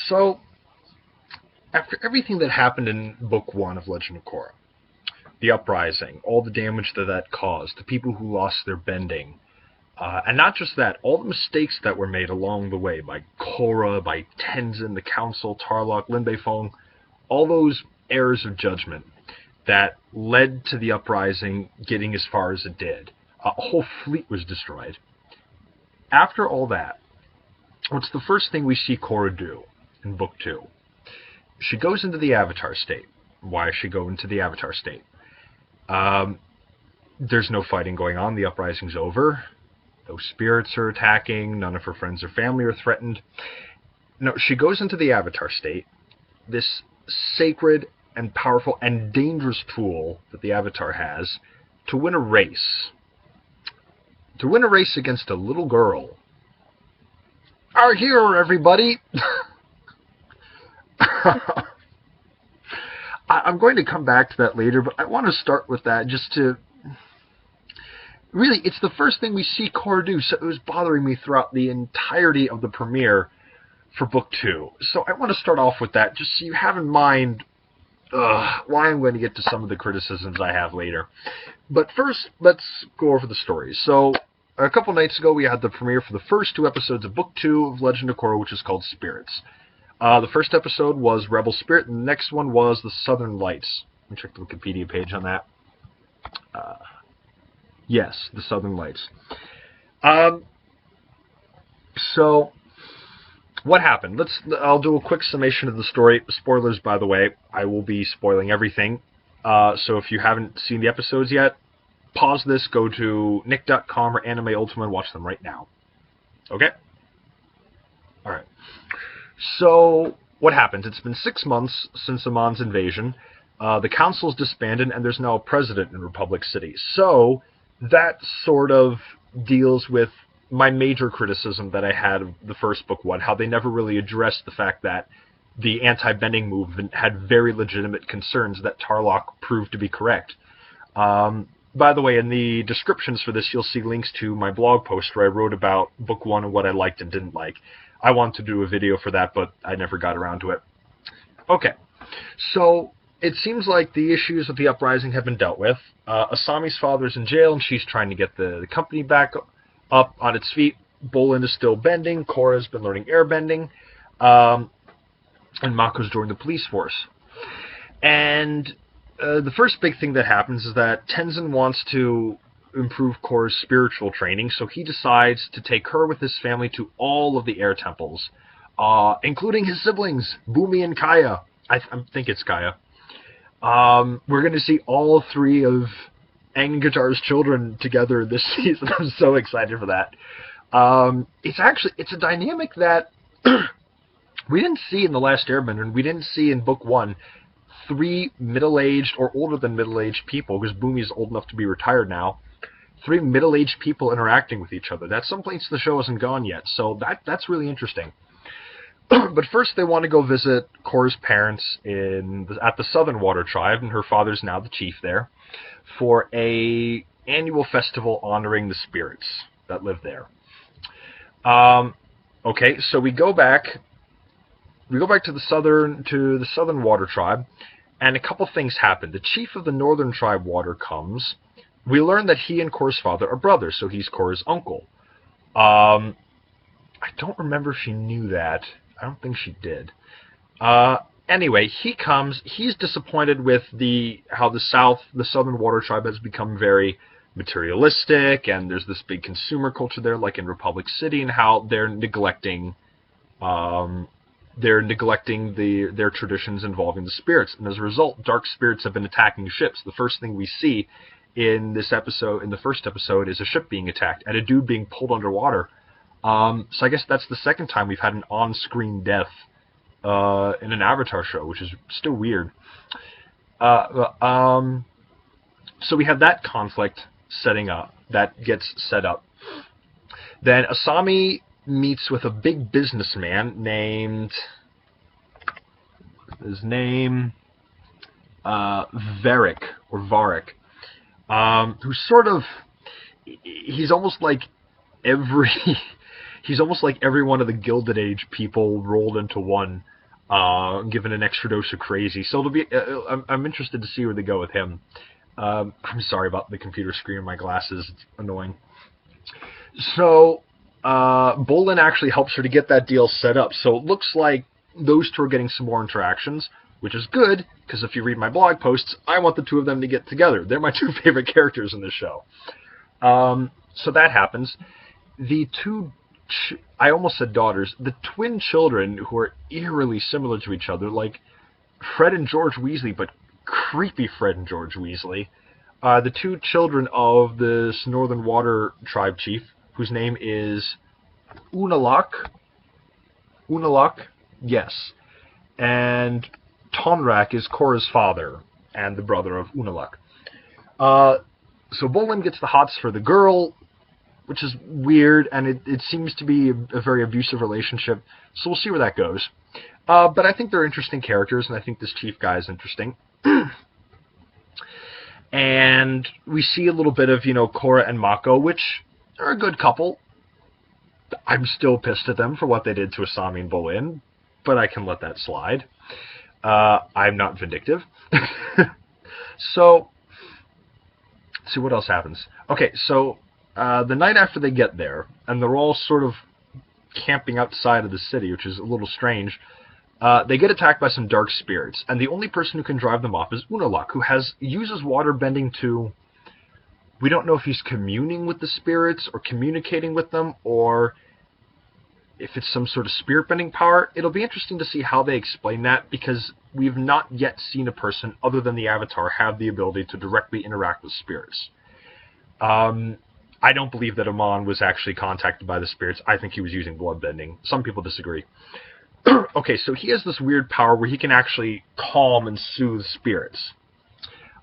So, after everything that happened in Book 1 of Legend of Korra, the uprising, all the damage that that caused, the people who lost their bending, and not just that, all the mistakes that were made along the way by Korra, by Tenzin, the Council, Tarlok, Lin Beifong, all those errors of judgment that led to the uprising getting as far as it did. A whole fleet was destroyed. After all that, what's the first thing we see Korra do in Book 2? She goes into the Avatar state. Why does she go into the Avatar state? There's no fighting going on. The uprising's over. Those spirits are attacking. None of her friends or family are threatened. No, she goes into the Avatar state, this sacred and powerful and dangerous tool that the Avatar has, to win a race. To win a race against a little girl. Our hero, everybody! I'm going to come back to that later, but I want to start with that just to... Really, it's the first thing we see Korra do, so it was bothering me throughout the entirety of the premiere for Book 2. So I want to start off with that, just so you have in mind why I'm going to get to some of the criticisms I have later. But first, let's go over the story. So, a couple nights ago, we had the premiere for the first 2 episodes of Book 2 of Legend of Korra, which is called Spirits. The first episode was Rebel Spirit, and the next one was The Southern Lights. Let me check the Wikipedia page on that. Yes, The Southern Lights. So, what happened? I'll do a quick summation of the story. Spoilers, by the way. I will be spoiling everything. So if you haven't seen the episodes yet, pause this, go to nick.com or Anime Ultima and watch them right now. Okay? Alright. So, what happens? It's been 6 months since Amon's invasion. The council's disbanded, and there's now a president in Republic City. So, that sort of deals with my major criticism that I had of the first Book 1, how they never really addressed the fact that the anti-bending movement had very legitimate concerns that Tarlok proved to be correct. By the way, in the descriptions for this, you'll see links to my blog post where I wrote about Book 1 and what I liked and didn't like. I wanted to do a video for that, but I never got around to it. Okay, so it seems like the issues with the uprising have been dealt with. Asami's father's in jail, and she's trying to get the company back up on its feet. Bolin is still bending. Korra's been learning airbending. And Mako's joined the police force. And the first big thing that happens is that Tenzin wants to improve Korra's spiritual training, so he decides to take her with his family to all of the air temples, including his siblings, Bumi and Kaya. I think it's Kaya. We're going to see all 3 of Angatar's children together this season. I'm so excited for that. It's a dynamic that we didn't see in The Last Airbender, and we didn't see in Book 1. 3 middle-aged or older than middle-aged people, because Bumi's old enough to be retired now. 3 middle-aged people interacting with each other. That's someplace the show hasn't gone yet, so that's really interesting. But first they want to go visit Korra's parents at the Southern Water Tribe, and her father's now the chief there, for a annual festival honoring the spirits that live there. Okay, so we go back to the Southern Water Tribe, and a couple things happen. The chief of the Northern Tribe Water comes. We learn that he and Korra's father are brothers, so he's Korra's uncle. I don't remember if she knew that. I don't think she did. Anyway, he comes. He's disappointed with how the Southern Water Tribe has become very materialistic, and there's this big consumer culture there, like in Republic City, and how they're neglecting their traditions involving the spirits. And as a result, dark spirits have been attacking ships. The first thing we see in the first episode, is a ship being attacked and a dude being pulled underwater. So I guess that's the second time we've had an on-screen death in an Avatar show, which is still weird. So we have that conflict that gets set up. Then Asami meets with a big businessman named Varric, who's sort of, he's almost like He's almost like every one of the Gilded Age people rolled into one, given an extra dose of crazy. So it'll be. I'm interested to see where they go with him. I'm sorry about the computer screen on my glasses. It's annoying. So Bolin actually helps her to get that deal set up. So it looks like those two are getting some more interactions, which is good, because if you read my blog posts, I want the two of them to get together. They're my two favorite characters in this show. So that happens. The two, I almost said daughters, the twin children who are eerily similar to each other, like Fred and George Weasley, but creepy Fred and George Weasley. The two children of this Northern Water tribe chief, whose name is Unalak. Unalak, yes. And Tonrak is Korra's father and the brother of Unalak. So Bolin gets the hots for the girl, which is weird, and it seems to be a very abusive relationship, so we'll see where that goes. But I think they're interesting characters, and I think this chief guy is interesting. And we see a little bit of, Korra and Mako, which are a good couple. I'm still pissed at them for what they did to Asami and Bolin, but I can let that slide. I'm not vindictive. So, let's see what else happens. Okay, so the night after they get there, and they're all sort of camping outside of the city, which is a little strange, they get attacked by some dark spirits, and the only person who can drive them off is Unalak, who uses water bending to... We don't know if he's communing with the spirits, or communicating with them, or if it's some sort of spirit bending power. It'll be interesting to see how they explain that, because we've not yet seen a person, other than the Avatar, have the ability to directly interact with spirits. I don't believe that Amon was actually contacted by the spirits. I think he was using bloodbending. Some people disagree. Okay, so he has this weird power where he can actually calm and soothe spirits.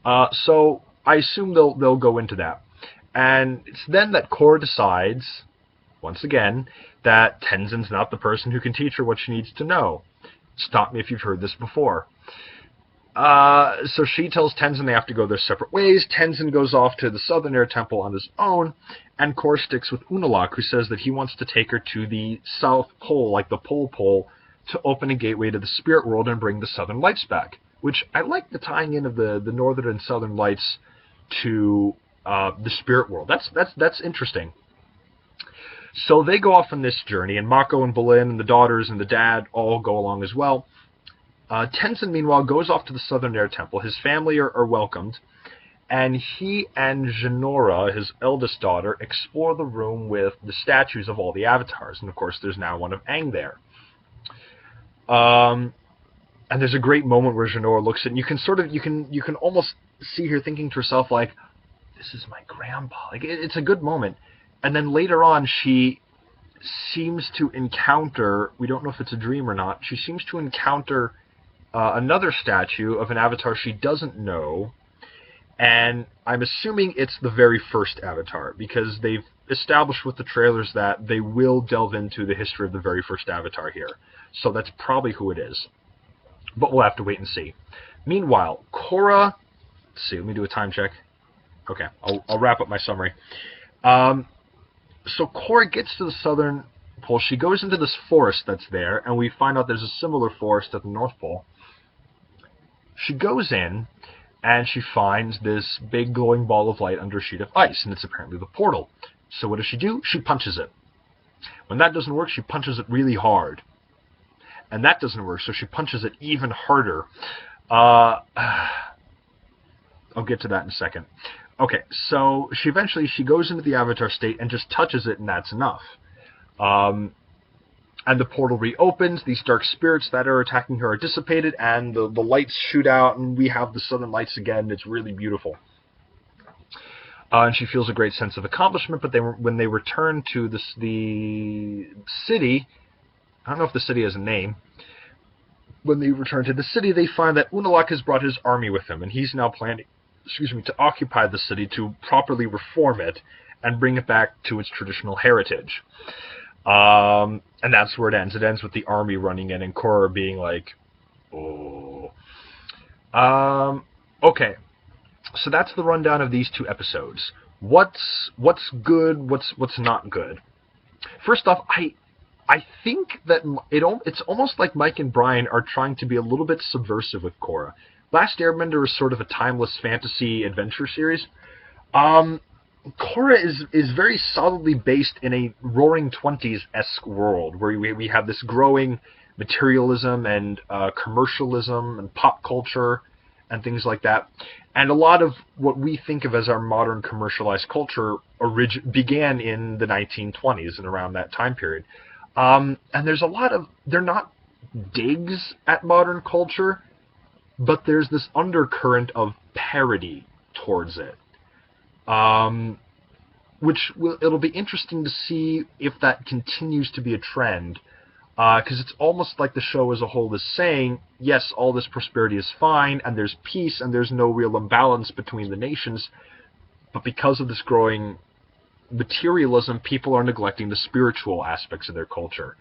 So I assume they'll go into that. And it's then that Korra decides, once again, that Tenzin's not the person who can teach her what she needs to know. Stop me if you've heard this before. So she tells Tenzin they have to go their separate ways. Tenzin goes off to the Southern Air Temple on his own, and Korra sticks with Unalak, who says that he wants to take her to the South Pole, like the Pole, to open a gateway to the spirit world and bring the Southern Lights back. Which, I like the tying in of the Northern and Southern Lights to the spirit world. That's interesting. So they go off on this journey, and Mako and Bolin and the daughters and the dad all go along as well. Tenzin, meanwhile, goes off to the Southern Air Temple. His family are welcomed, and he and Jinora, his eldest daughter, explore the room with the statues of all the avatars. And, of course, there's now one of Aang there. And there's a great moment where Jinora looks at it, and you can almost see her thinking to herself, like, this is my grandpa. Like, it's a good moment. And then later on, she seems to encounter, we don't know if it's a dream or not, she seems to encounter another statue of an avatar she doesn't know, and I'm assuming it's the very first avatar, because they've established with the trailers that they will delve into the history of the very first avatar here. So that's probably who it is. But we'll have to wait and see. Meanwhile, Korra... Let's see, let me do a time check. Okay, I'll wrap up my summary. So Korra gets to the Southern Pole. She goes into this forest that's there, and we find out there's a similar forest at the North Pole. She goes in, and she finds this big glowing ball of light under a sheet of ice, and it's apparently the portal. So what does she do? She punches it. When that doesn't work, she punches it really hard. And that doesn't work, so she punches it even harder. I'll get to that in a second. Okay, so she goes into the Avatar state and just touches it, and that's enough. And the portal reopens, these dark spirits that are attacking her are dissipated, and the lights shoot out, and we have the Southern Lights again. It's really beautiful. And she feels a great sense of accomplishment, but when they return to the city, I don't know if the city has a name. When they return to the city, they find that Unalak has brought his army with him, and he's now planning, to occupy the city, to properly reform it, and bring it back to its traditional heritage. And that's where it ends. It ends with the army running in and Korra being like, oh. Okay. So that's the rundown of these two episodes. What's good? What's not good? First off, I think that it's almost like Mike and Brian are trying to be a little bit subversive with Korra. Last Airbender is sort of a timeless fantasy adventure series. Um, Korra is very solidly based in a Roaring Twenties-esque world where we have this growing materialism and commercialism and pop culture and things like that. And a lot of what we think of as our modern commercialized culture began in the 1920s and around that time period. And there's a lot of, they're not digs at modern culture, but there's this undercurrent of parody towards it. It'll be interesting to see if that continues to be a trend, because it's almost like the show as a whole is saying, yes, all this prosperity is fine, and there's peace, and there's no real imbalance between the nations, but because of this growing materialism, people are neglecting the spiritual aspects of their culture,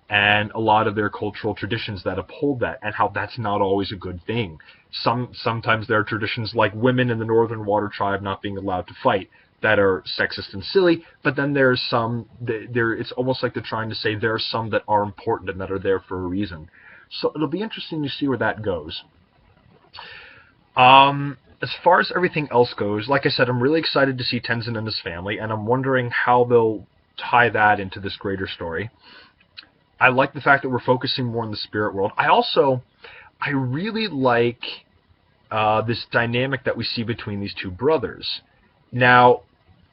and a lot of their cultural traditions that uphold that, and how that's not always a good thing. Sometimes there are traditions like women in the Northern Water Tribe not being allowed to fight that are sexist and silly, but then there's some, it's almost like they're trying to say there are some that are important and that are there for a reason. So it'll be interesting to see where that goes. As far as everything else goes, like I said, I'm really excited to see Tenzin and his family, and I'm wondering how they'll tie that into this greater story. I like the fact that we're focusing more on the spirit world. I really like this dynamic that we see between these two brothers. Now,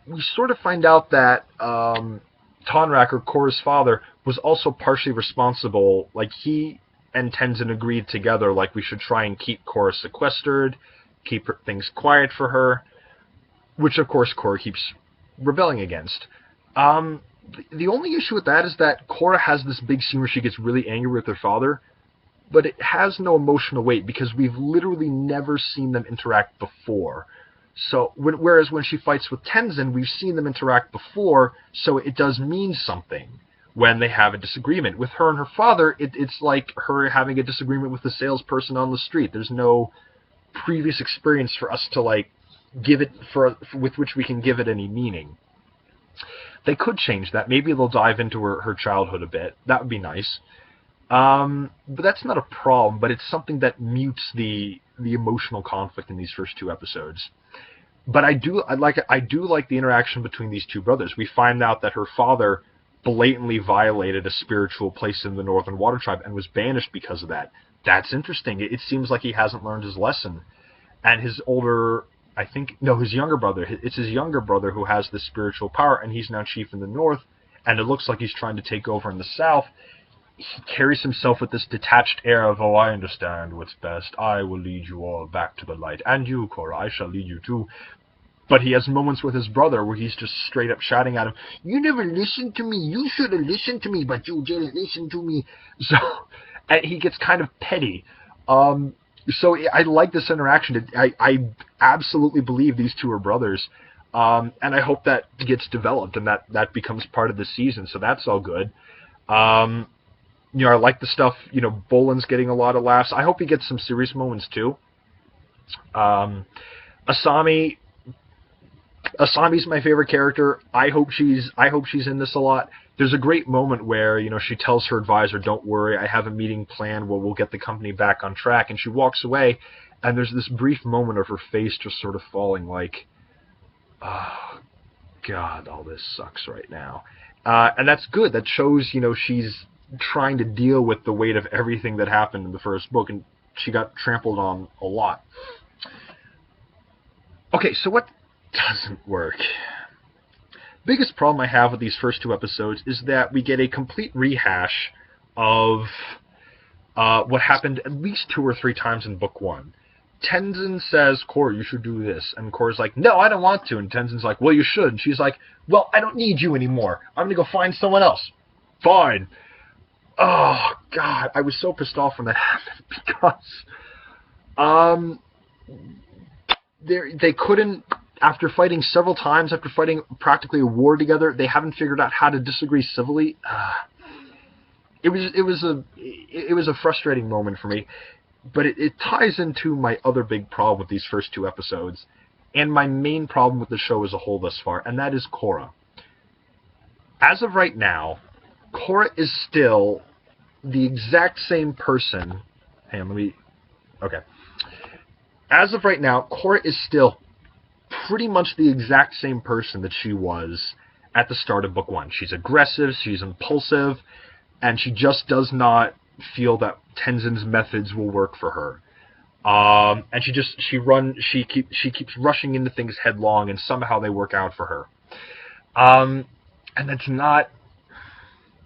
we sort of find out that Tonrak, Korra's father, was also partially responsible. Like, he and Tenzin agreed together, like, we should try and keep Korra sequestered, keep things quiet for her, which, of course, Korra keeps rebelling against. The only issue with that is that Korra has this big scene where she gets really angry with her father, but it has no emotional weight because we've literally never seen them interact before. So, whereas when she fights with Tenzin, we've seen them interact before, so it does mean something when they have a disagreement. With her and her father, it's like her having a disagreement with the salesperson on the street. There's no previous experience for us to, like, give it, with which we can give it any meaning. They could change that. Maybe they'll dive into her childhood a bit. That would be nice. But that's not a problem, but it's something that mutes the emotional conflict in these first two episodes. But I do like the interaction between these two brothers. We find out that her father blatantly violated a spiritual place in the Northern Water Tribe and was banished because of that. That's interesting. It seems like he hasn't learned his lesson. And his his younger brother, it's his younger brother who has this spiritual power, and he's now chief in the North, and it looks like he's trying to take over in the South. He carries himself with this detached air of, oh, I understand what's best. I will lead you all back to the light. And you, Korra, I shall lead you too. But he has moments with his brother where he's just straight up shouting at him, you never listened to me. You should have listened to me, but you didn't listen to me. So, and he gets kind of petty. So I like this interaction. I absolutely believe these two are brothers. And I hope that gets developed and that becomes part of the season. So that's all good. I like the stuff, Bolin's getting a lot of laughs. I hope he gets some serious moments too. Asami's my favorite character. I hope she's in this a lot. There's a great moment where, she tells her advisor, don't worry, I have a meeting planned where we'll get the company back on track. And she walks away, and there's this brief moment of her face just sort of falling like, oh, God, all this sucks right now. And that's good. That shows, she's trying to deal with the weight of everything that happened in the first book, and she got trampled on a lot. Okay, so what doesn't work? Biggest problem I have with these first two episodes is that we get a complete rehash of what happened at least 2 or 3 times in book 1. Tenzin says, Korra, you should do this. And Korra's like, no, I don't want to. And Tenzin's like, well, you should. And she's like, well, I don't need you anymore. I'm going to go find someone else. Fine. Oh, God. I was so pissed off when that happened because they couldn't, after fighting several times, after fighting practically a war together, they haven't figured out how to disagree civilly. It was a frustrating moment for me. But it ties into my other big problem with these first 2 episodes, and my main problem with the show as a whole thus far, and that is Korra. as of right now, Korra is still the exact same person. Hang on, let me. Okay. As of right now, Korra is still pretty much the exact same person that she was at the start of book one. She's aggressive, she's impulsive, and she just does not feel that Tenzin's methods will work for her. And she keeps rushing into things headlong, and somehow they work out for her. And that's not.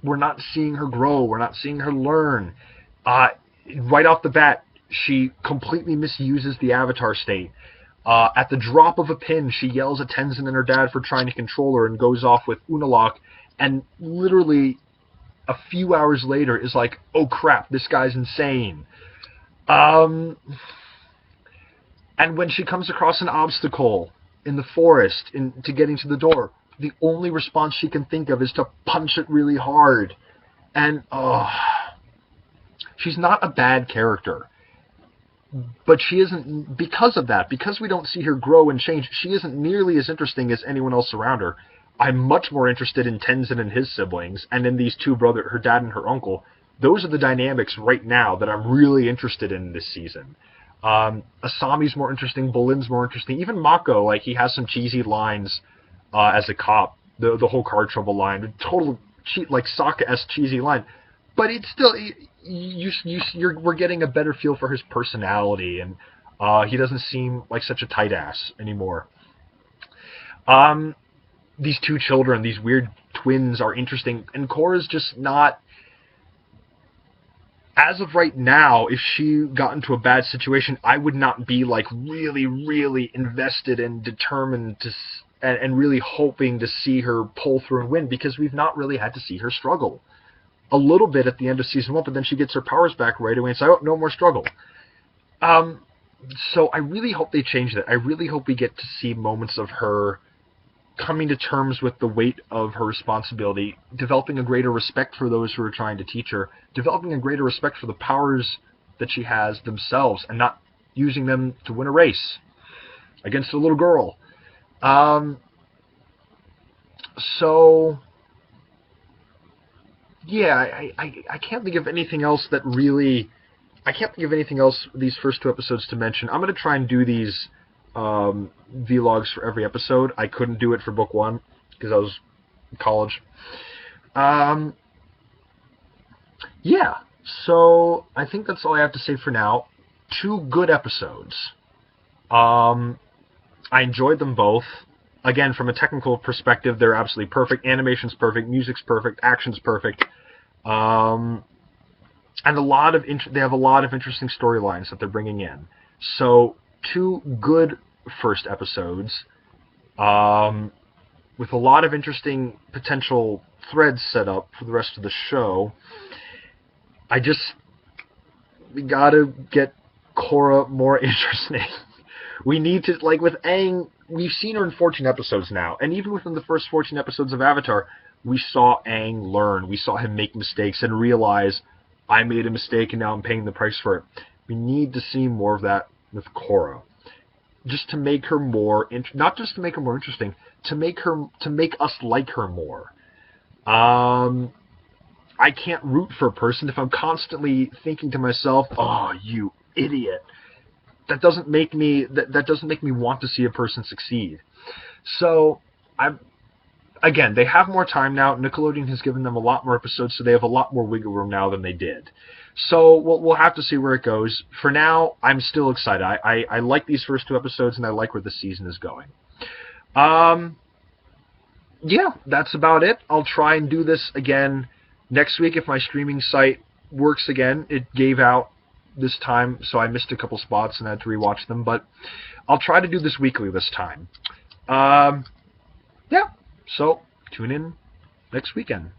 We're not seeing her grow. We're not seeing her learn. Right off the bat, she completely misuses the Avatar state. At the drop of a pin, she yells at Tenzin and her dad for trying to control her and goes off with Unalaq, and literally a few hours later is like, oh crap, this guy's insane. And when she comes across an obstacle in the forest to getting to the door, the only response she can think of is to punch it really hard. And she's not a bad character. But she isn't, because of that, because we don't see her grow and change, she isn't nearly as interesting as anyone else around her. I'm much more interested in Tenzin and his siblings, and in these two brothers, her dad and her uncle. Those are the dynamics right now that I'm really interested in this season. Asami's more interesting, Bolin's more interesting, even Mako, like, he has some cheesy lines as a cop, the whole car trouble line, total cheat, like Sokka-esque cheesy line. But it's still, we're getting a better feel for his personality, and he doesn't seem like such a tight ass anymore. These two children, these weird twins, are interesting, and Korra's just not. As of right now, if she got into a bad situation, I would not be like really, really invested and determined to, and really hoping to see her pull through and win, because we've not really had to see her struggle. A little bit at the end of season 1, but then she gets her powers back right away and says, oh, no more struggle. So I really hope they change that. I really hope we get to see moments of her coming to terms with the weight of her responsibility, developing a greater respect for those who are trying to teach her, developing a greater respect for the powers that she has themselves, and not using them to win a race against a little girl. So... yeah, I can't think of anything else that really... I can't think of anything else these first two episodes to mention. I'm going to try and do these vlogs for every episode. I couldn't do it for book one because I was in college. Yeah, so I think that's all I have to say for now. 2 good episodes. I enjoyed them both. Again, from a technical perspective, they're absolutely perfect. Animation's perfect. Music's perfect. Action's perfect. And they have a lot of interesting storylines that they're bringing in. So, 2 good first episodes, with a lot of interesting potential threads set up for the rest of the show. We gotta get Korra more interesting. We need to, like with Aang, we've seen her in 14 episodes now, and even within the first 14 episodes of Avatar, we saw Aang learn. We saw him make mistakes and realize, I made a mistake and now I'm paying the price for it. We need to see more of that with Korra. Just to make her more, not just to make her more interesting, to make us like her more. I can't root for a person if I'm constantly thinking to myself, oh, you idiot. That doesn't make me want to see a person succeed. So, again, they have more time now. Nickelodeon has given them a lot more episodes, so they have a lot more wiggle room now than they did. So we'll have to see where it goes. For now, I'm still excited. I like these first 2 episodes, and I like where the season is going. Yeah, that's about it. I'll try and do this again next week if my streaming site works again. It gave out this time, so I missed a couple spots and I had to rewatch them, but I'll try to do this weekly this time. Yeah, so tune in next weekend.